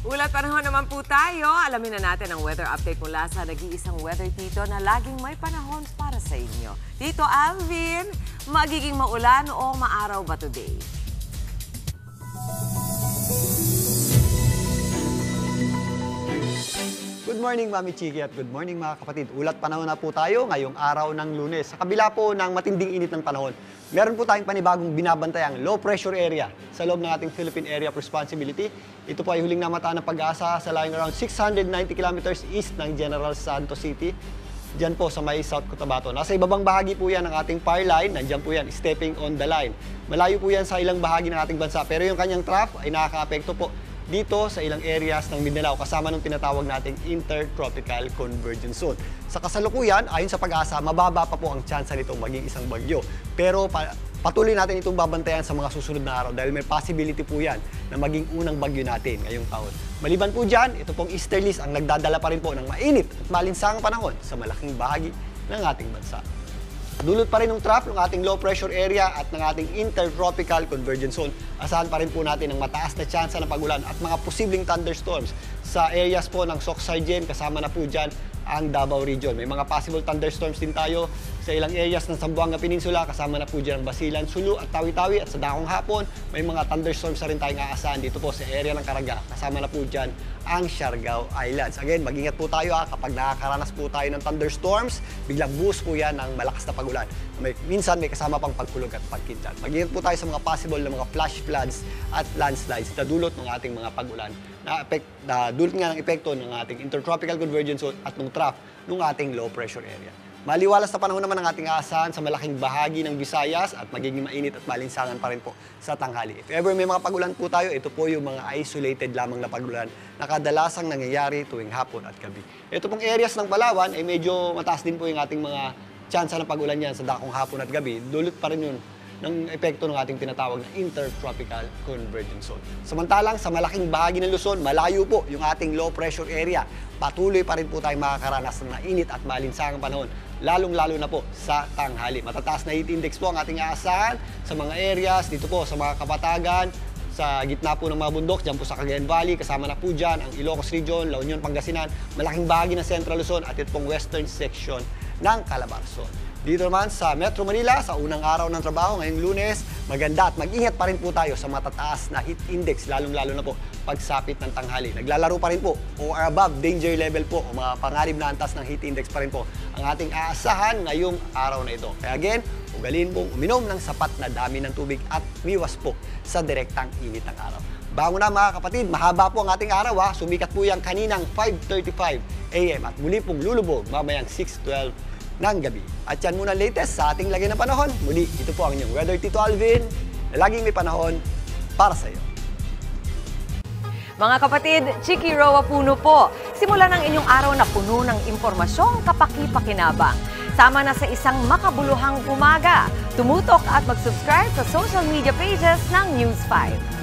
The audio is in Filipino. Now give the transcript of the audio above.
Ulat panahon naman po tayo. Alamin na natin ang weather update mula sa nag-iisang weather tito na laging may panahon para sa inyo. Tito Alvin, magiging maulan o maaraw ba today? Good morning, Mami Chiki, at good morning mga kapatid. Ulat panahon na po tayo ngayong araw ng Lunes. Sa kabila po ng matinding init ng panahon, meron po tayong panibagong binabantayang low pressure area sa loob ng ating Philippine Area of Responsibility. Ito po ay huling namataan ng pag-asa sa lying around 690 kilometers east ng General Santos City. Diyan po sa may South Cotabato. Nasa ibabang bahagi po yan ng ating fire line. Nandiyan po yan, stepping on the line. Malayo po yan sa ilang bahagi ng ating bansa. Pero yung kanyang trough ay nakaka-apekto po dito sa ilang areas ng Mindanao kasama ng tinatawag nating Intertropical Convergence Zone. Sa kasalukuyan, ayon sa pag-asa, mababa pa po ang tsansa nitong maging isang bagyo. Pero patuloy natin itong babantayan sa mga susunod na araw dahil may possibility po yan na maging unang bagyo natin ngayong taon. Maliban po dyan, ito pong easterlies ang nagdadala pa rin po ng mainit at malinsangang panahon sa malaking bahagi ng ating bansa. Dulot pa rin ng trough ng ating low pressure area at ng ating Intertropical Convergence Zone. Asahan pa rin po natin ang mataas na tsansa ng pag-ulan at mga posibleng thunderstorms sa areas po ng Soc-Sargen, kasama na po dyan ang Davao Region. May mga possible thunderstorms din tayo sa ilang areas ng Zamboanga Peninsula, kasama na po dyan ang Basilan, Sulu at Tawi-Tawi. At sa Dakong Hapon, may mga thunderstorms na rin tayong aasahan dito po sa area ng Caraga, kasama na po dyan ang Siargao Islands. Again, mag-ingat po tayo kapag nakakaranas po tayo ng thunderstorms, biglang boost po yan ng malakas na pag-ulan. Minsan may kasama pang pagkulog at pagkidlat. Mag-ingat po tayo sa mga possible na mga flash floods at landslides na dulot ng ating mga pag-ulan na dulot nga ng epekto ng ating Intertropical Convergence Zone at ng trough ng ating low pressure area. Maliwalas na panahon naman ang ating aasahan sa malaking bahagi ng Visayas at magiging mainit at malinsangan pa rin po sa tanghali. If ever may mga pag-ulan po tayo, ito po yung mga isolated lamang na pag-ulan na kadalasang nangyayari tuwing hapon at gabi. Ito pong areas ng Palawan ay medyo mataas din po yung ating mga tsansa ng pag-ulan yan sa dakong hapon at gabi. Dulot pa rin yun ng epekto ng ating tinatawag na Intertropical Convergence Zone. Samantalang sa malaking bahagi ng Luzon, malayo po yung ating low pressure area. Patuloy pa rin po tayong makakaranas ng mainit at malinsangang panahon, lalong-lalo na po sa tanghali. Matataas na heat index po ang ating aasahan sa mga areas dito po sa mga Kapatagan, sa gitna po ng mga bundok, dyan po sa Cagayan Valley, kasama na po dyan ang Ilocos Region, La Union, Pangasinan, malaking bahagi ng Central Luzon at ito pong western section ng Calabarzon. Dito naman sa Metro Manila, sa unang araw ng trabaho ngayong Lunes, maganda at mag-ingat pa rin po tayo sa matataas na heat index, lalong-lalo na po pagsapit ng tanghali. Naglalaro pa rin po o above danger level po o mga panganib na antas ng heat index pa rin po ang ating aasahan ngayong araw na ito. Kaya again, ugalin pong uminom ng sapat na dami ng tubig at miwas po sa direktang init ng araw. Bago na mga kapatid, mahaba po ang ating araw Sumikat po yung kaninang 5:35 AM at muli pong lulubog mamayang 6:12 ng gabi. At yan muna latest sa ating lagay ng panahon. Muli, ito po ang inyong Weather Tito Alvin na laging may panahon para sa iyo. Mga kapatid, Chiki Roa Puno po. Simulan ang inyong araw na puno ng impormasyong kapaki-pakinabang. Sama na sa isang makabuluhang umaga. Tumutok at mag-subscribe sa social media pages ng News 5.